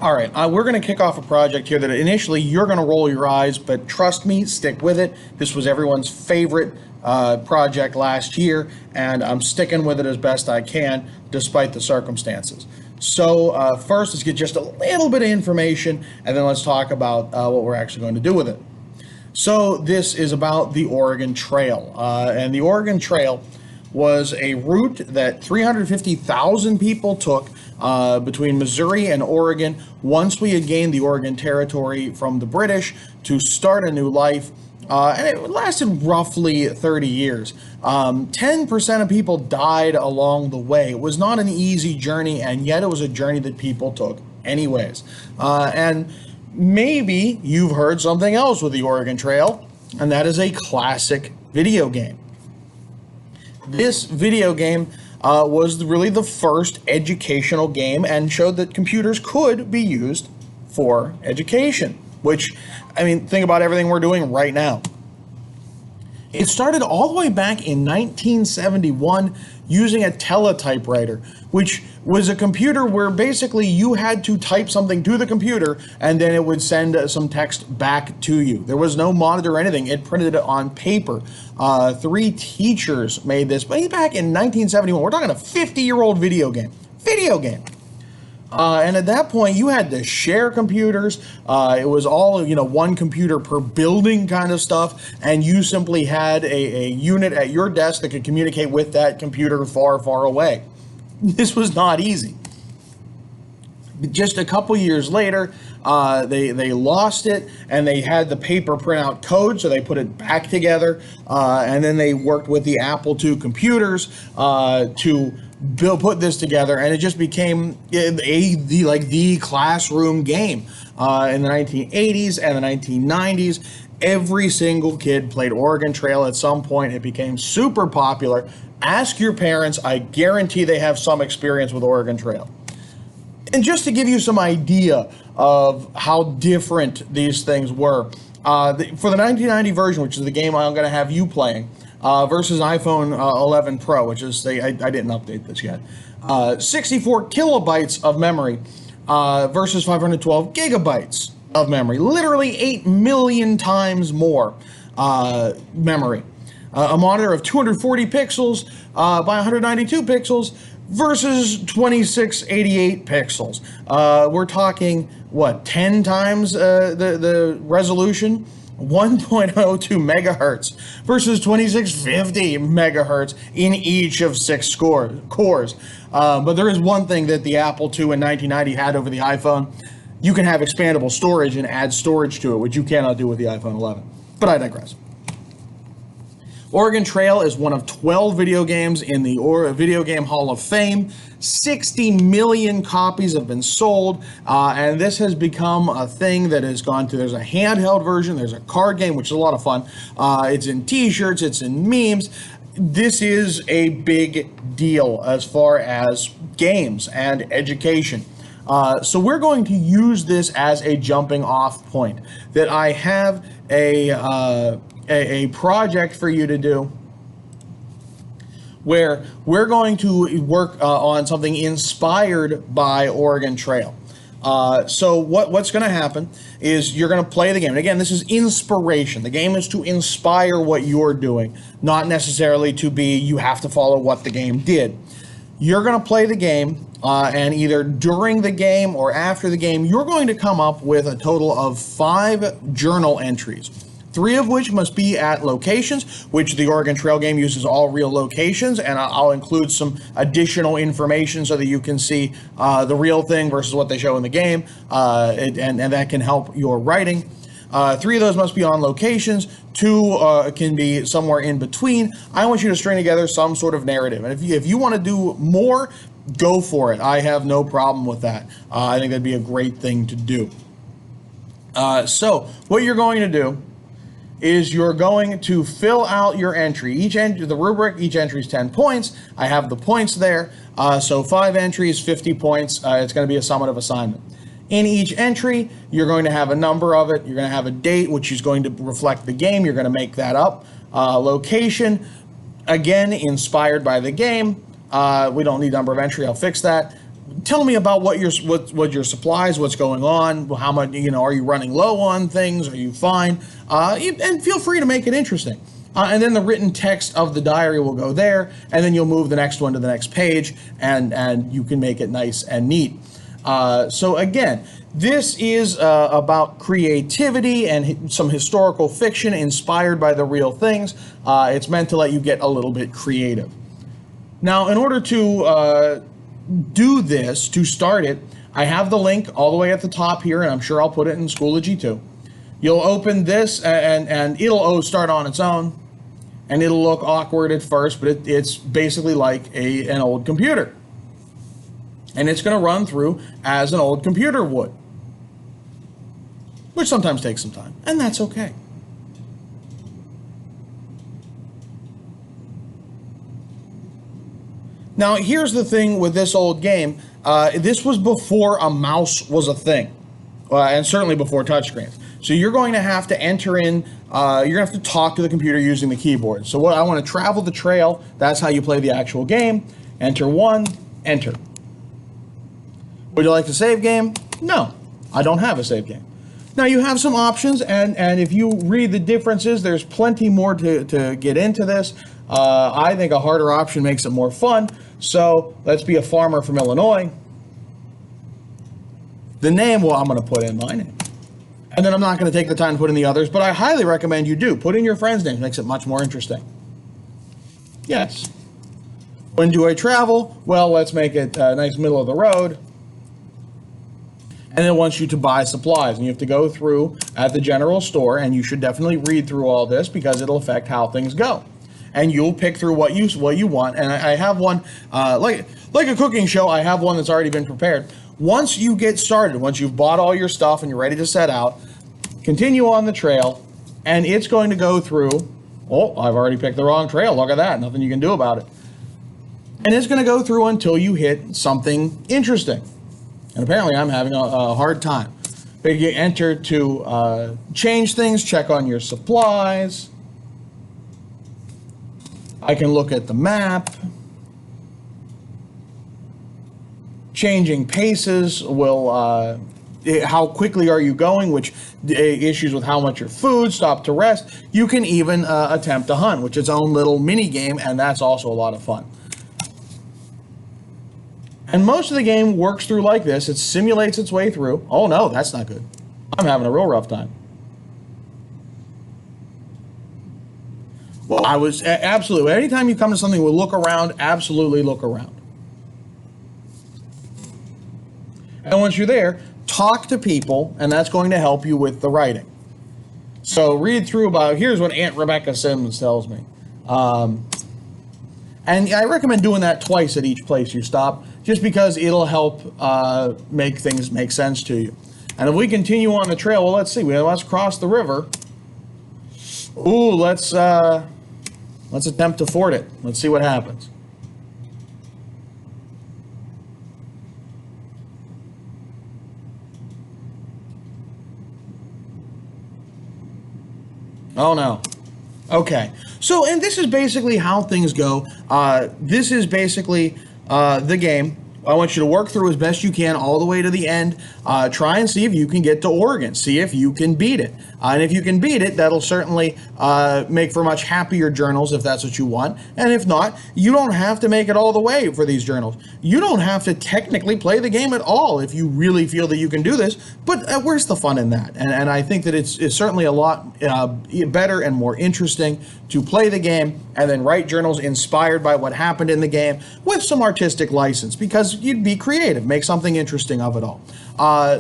All right, we're going to kick off a project here that initially you're going to roll your eyes, but trust me, stick with it. This was everyone's favorite project last year, and I'm sticking with it as best I can, despite the circumstances. So first, let's get just a little bit of information, and then let's talk about what we're actually going to do with it. So this is about the Oregon Trail, and the Oregon Trail was a route that 350,000 people took between Missouri and Oregon once we had gained the Oregon Territory from the British to start a new life. And it lasted roughly 30 years. 10% of people died along the way. It was not an easy journey, and yet it was a journey that people took anyways. And maybe you've heard something else with the Oregon Trail, and that is a classic video game. This video game was really the first educational game and showed that computers could be used for education, which, I mean, think about everything we're doing right now. It started all the way back in 1971 using a teletypewriter, which was a computer where basically you had to type something to the computer and then it would send some text back to you. There was no monitor or anything. It printed it on paper. 3 teachers made this back in 1971. We're talking a 50-year-old video game. And at that point, you had to share computers. It was all, one computer per building kind of stuff. And you simply had a unit at your desk that could communicate with that computer far, far away. This was not easy. Just a couple years later, they lost it, and they had the paper print out code, so they put it back together. And then they worked with the Apple II computers to put this together, and it just became the classroom game. In the 1980s and the 1990s, every single kid played Oregon Trail at some point. It became super popular. Ask your parents. I guarantee they have some experience with Oregon Trail. And just to give you some idea of how different these things were, for the 1990 version, which is the game I'm going to have you playing, versus iPhone 11 Pro, which is, I didn't update this yet, 64 kilobytes of memory versus 512 gigabytes of memory, literally 8 million times more memory. A monitor of 240 pixels by 192 pixels versus 2688 pixels. We're talking, 10 times the resolution? 1.02 megahertz versus 2650 megahertz in each of 6 cores. But there is one thing that the Apple II in 1990 had over the iPhone. You can have expandable storage and add storage to it, which you cannot do with the iPhone 11. But I digress. Oregon Trail is one of 12 video games in the Video Game Hall of Fame. 60 million copies have been sold, and this has become a thing that has gone to, there's a handheld version, there's a card game, which is a lot of fun. It's in t-shirts, it's in memes. This is a big deal as far as games and education. So we're going to use this as a jumping off point, that I have a project for you to do where we're going to work on something inspired by Oregon Trail. So what's going to happen is you're going to play the game. And again, this is inspiration. The game is to inspire what you're doing, not necessarily to be, you have to follow what the game did. You're going to play the game, and either during the game or after the game, you're going to come up with a total of 5 journal entries. 3 of which must be at locations, which the Oregon Trail game uses all real locations, and I'll include some additional information so that you can see the real thing versus what they show in the game, and that can help your writing. 3 of those must be on locations, 2 can be somewhere in between. I want you to string together some sort of narrative, and if you want to do more, go for it. I have no problem with that. I think that'd be a great thing to do. So what you're going to do is you're going to fill out your entry. The rubric, each entry is 10 points. I have the points there. So 5 entries, 50 points. It's going to be a summative assignment. In each entry, you're going to have a number of it. You're going to have a date, which is going to reflect the game. You're going to make that up. Location, again, inspired by the game. We don't need number of entry. I'll fix that. tell me about what your supplies, what's going on, how much, are you running low on things? Are you fine? And feel free to make it interesting. And then the written text of the diary will go there, and then you'll move the next one to the next page, and you can make it nice and neat. So again, this is about creativity and some historical fiction inspired by the real things. It's meant to let you get a little bit creative. Now, in order to do this, to start it, I have the link all the way at the top here, and I'm sure I'll put it in Schoology too. You'll open this, and it'll start on its own. And it'll look awkward at first, but it's basically like an old computer. And it's going to run through as an old computer would. Which sometimes takes some time, and that's okay. Now, here's the thing with this old game. This was before a mouse was a thing, and certainly before touchscreens. So you're going to have to enter in, you're going to have to talk to the computer using the keyboard. So I want to travel the trail. That's how you play the actual game. Enter 1, enter. Would you like to save game? No, I don't have a save game. Now you have some options, and if you read the differences, there's plenty more to get into this. I think a harder option makes it more fun. So let's be a farmer from Illinois. The name, well, I'm going to put in my name. And then I'm not going to take the time to put in the others, but I highly recommend you do. Put in your friend's name. It makes it much more interesting. Yes. When do I travel? Well, let's make it nice middle of the road. And it wants you to buy supplies. And you have to go through at the general store, and you should definitely read through all this because it'll affect how things go. And you'll pick through what you want. And I have one, like a cooking show, I have one that's already been prepared. Once you get started, once you've bought all your stuff and you're ready to set out, continue on the trail, and it's going to go through, oh, I've already picked the wrong trail. Look at that. Nothing you can do about it. And it's going to go through until you hit something interesting. And apparently I'm having a hard time. But you enter to change things, check on your supplies. I can look at the map. Changing paces will, how quickly are you going, which issues with how much your food, stop to rest. You can even attempt to hunt, which is its own little mini game, and that's also a lot of fun. And most of the game works through like this. It simulates its way through. Oh no, that's not good. I'm having a real rough time. Well, I was absolutely, anytime you come to something with look around, absolutely look around. And once you're there, talk to people, and that's going to help you with the writing. So read through about, here's what Aunt Rebecca Sims tells me. And I recommend doing that twice at each place you stop, just because it'll help make things make sense to you. And if we continue on the trail, well, let's see. Let's cross the river. Ooh, let's attempt to ford it. Let's see what happens. Oh no. Okay. So, and this is basically how things go. This is basically the game. I want you to work through as best you can all the way to the end. Try and see if you can get to Oregon. See if you can beat it. And if you can beat it, that'll certainly make for much happier journals if that's what you want. And if not, you don't have to make it all the way for these journals. You don't have to technically play the game at all if you really feel that you can do this. But where's the fun in that? And I think that it's certainly a lot better and more interesting to play the game and then write journals inspired by what happened in the game with some artistic license, because you'd be creative, make something interesting of it all.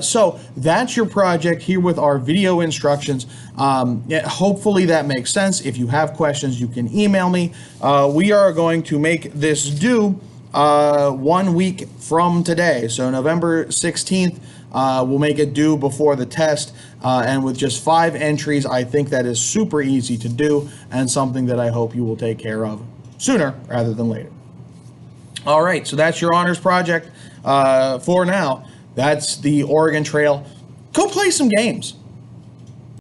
So that's your project here with our video instructions. Hopefully that makes sense. If you have questions, you can email me. We are going to make this due 1 week from today. So November 16th, we'll make it due before the test. And with just 5 entries, I think that is super easy to do and something that I hope you will take care of sooner rather than later. All right, so that's your honors project for now. That's the Oregon Trail. Go play some games.